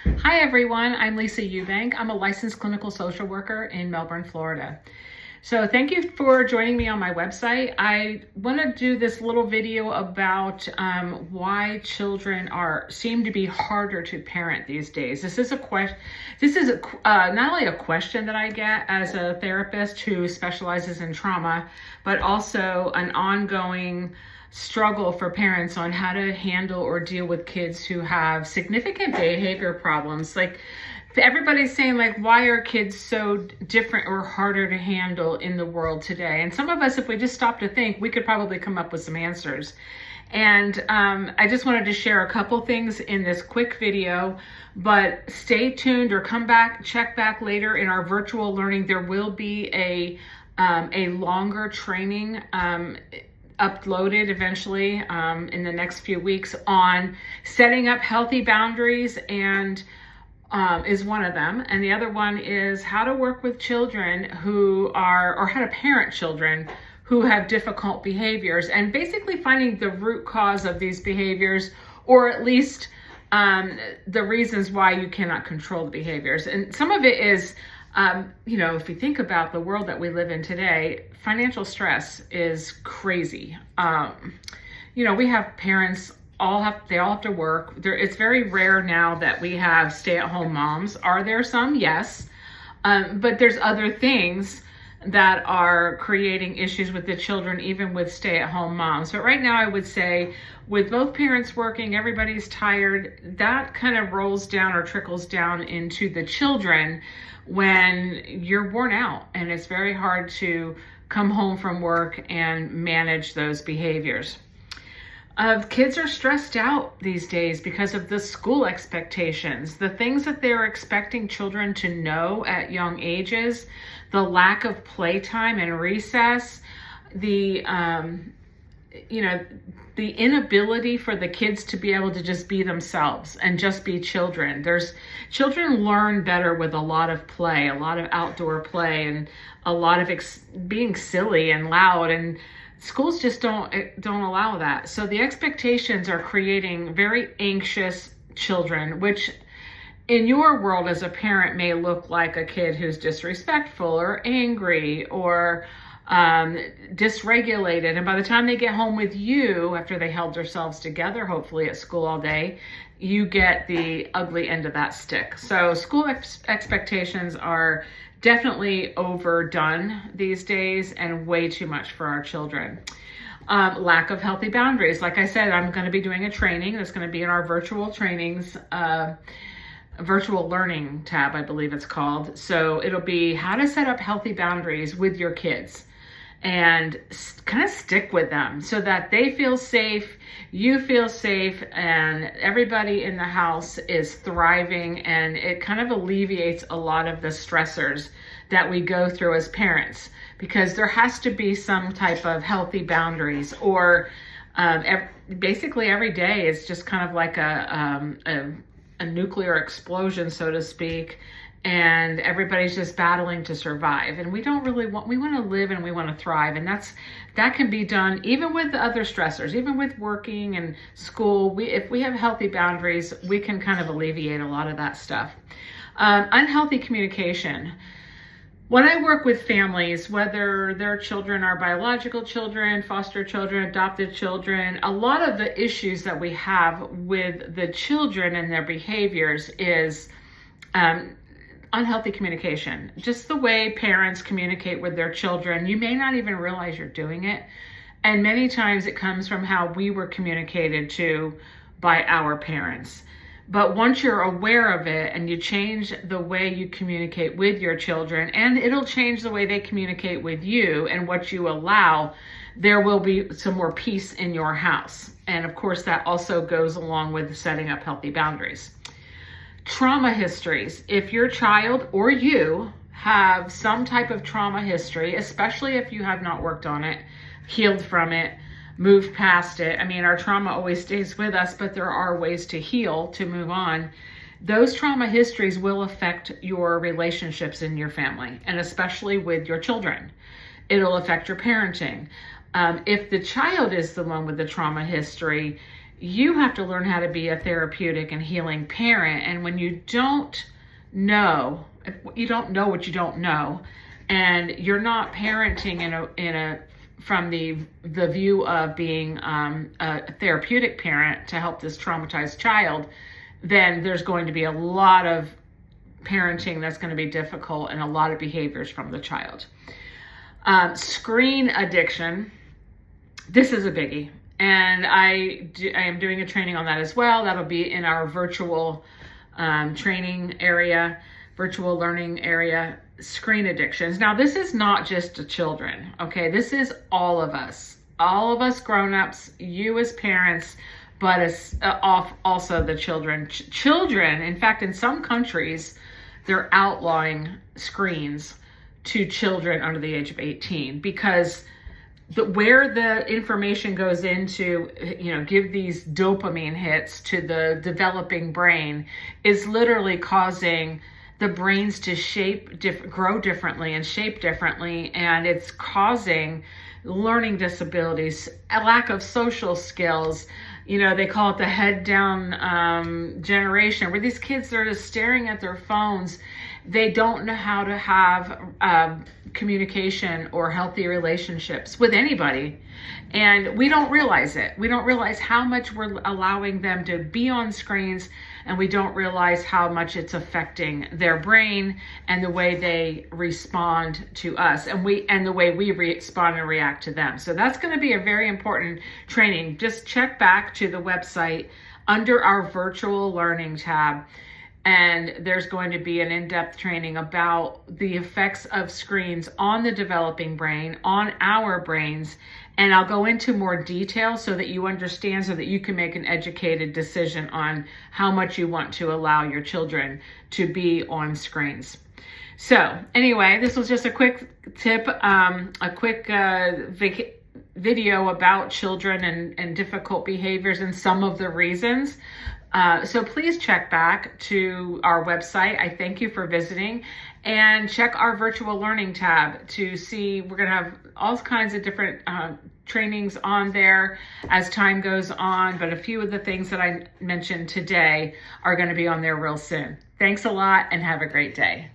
Hi everyone, I'm Lisa Eubank. I'm a licensed clinical social worker in Melbourne, Florida. So thank you for joining me on my website. I want to do this little video about why children seem to be harder to parent these days. This is not only a question that I get as a therapist who specializes in trauma, but also an ongoing struggle for parents on how to handle or deal with kids who have significant behavior problems. Like, everybody's saying, like, why are kids so different or harder to handle in the world today? And some of us, if we just stop to think, we could probably come up with some answers. And I just wanted to share a couple things in this quick video, but stay tuned or come back, check back later in our virtual learning. There will be a longer training uploaded eventually in the next few weeks on setting up healthy boundaries, and is one of them. And the other one is how to work with children or how to parent children who have difficult behaviors, and basically finding the root cause of these behaviors, or at least the reasons why you cannot control the behaviors. And some of it is, if you think about the world that we live in today, financial stress is crazy. We have parents, they all have to work. It's very rare now that we have stay-at-home moms. Are there some? Yes. But there's other things that are creating issues with the children, even with stay-at-home moms. But right now I would say, with both parents working, everybody's tired, that kind of rolls down or trickles down into the children when you're worn out, and it's very hard to come home from work and manage those behaviors. Kids are stressed out these days because of the school expectations, the things that they're expecting children to know at young ages, the lack of playtime and recess, the inability for the kids to be able to just be themselves and just be children. Children learn better with a lot of play, a lot of outdoor play, and a lot of being silly and loud, and schools just don't allow that. So the expectations are creating very anxious children, which in your world as a parent may look like a kid who's disrespectful or angry or dysregulated. And by the time they get home with you, after they held themselves together, hopefully at school all day, you get the ugly end of that stick. So school expectations are definitely overdone these days and way too much for our children. Lack of healthy boundaries. Like I said, I'm going to be doing a training that's going to be in our virtual trainings, virtual learning tab, I believe it's called. So it'll be how to set up healthy boundaries with your kids and kind of stick with them so that they feel safe, you feel safe, and everybody in the house is thriving, and it kind of alleviates a lot of the stressors that we go through as parents, because there has to be some type of healthy boundaries, or basically every day is just kind of like a nuclear explosion, so to speak, and everybody's just battling to survive. And we want to live and we want to thrive. And that can be done even with the other stressors, even with working and school. If we have healthy boundaries, we can kind of alleviate a lot of that stuff. Unhealthy communication. When I work with families, whether their children are biological children, foster children, adopted children, a lot of the issues that we have with the children and their behaviors is unhealthy communication. Just the way parents communicate with their children, you may not even realize you're doing it. And many times it comes from how we were communicated to by our parents. But once you're aware of it and you change the way you communicate with your children, and it'll change the way they communicate with you and what you allow, there will be some more peace in your house. And of course, that also goes along with setting up healthy boundaries. Trauma histories. If your child or you have some type of trauma history, especially if you have not worked on it, healed from it, moved past it. I mean, our trauma always stays with us, but there are ways to heal, to move on. Those trauma histories will affect your relationships in your family, and especially with your children. It'll affect your parenting. If the child is the one with the trauma history, you have to learn how to be a therapeutic and healing parent. And when you don't know, if you don't know what you don't know, and you're not parenting in a from the view of being a therapeutic parent to help this traumatized child, then there's going to be a lot of parenting that's going to be difficult and a lot of behaviors from the child. Screen addiction, this is a biggie. And I am doing a training on that as well. That'll be in our virtual training area, virtual learning area, screen addictions. Now, this is not just the children, okay? This is all of us grown-ups, you as parents, but as also the children. Children, in fact, in some countries, they're outlawing screens to children under the age of 18 because where the information goes into, give these dopamine hits to the developing brain is literally causing the brains to grow differently and shape differently. And it's causing learning disabilities, a lack of social skills. They call it the head down generation, where these kids are just staring at their phones. They don't know how to have communication or healthy relationships with anybody. And we don't realize it. We don't realize how much we're allowing them to be on screens, and we don't realize how much it's affecting their brain and the way they respond to us and the way we respond and react to them. So that's going to be a very important training. Just check back to the website under our virtual learning tab, and there's going to be an in-depth training about the effects of screens on the developing brain, on our brains. And I'll go into more detail so that you understand, so that you can make an educated decision on how much you want to allow your children to be on screens. So anyway, this was just a quick tip, a quick video about children and difficult behaviors and some of the reasons. So please check back to our website. I thank you for visiting, and check our virtual learning tab to see. We're going to have all kinds of different trainings on there as time goes on, but a few of the things that I mentioned today are going to be on there real soon. Thanks a lot and have a great day.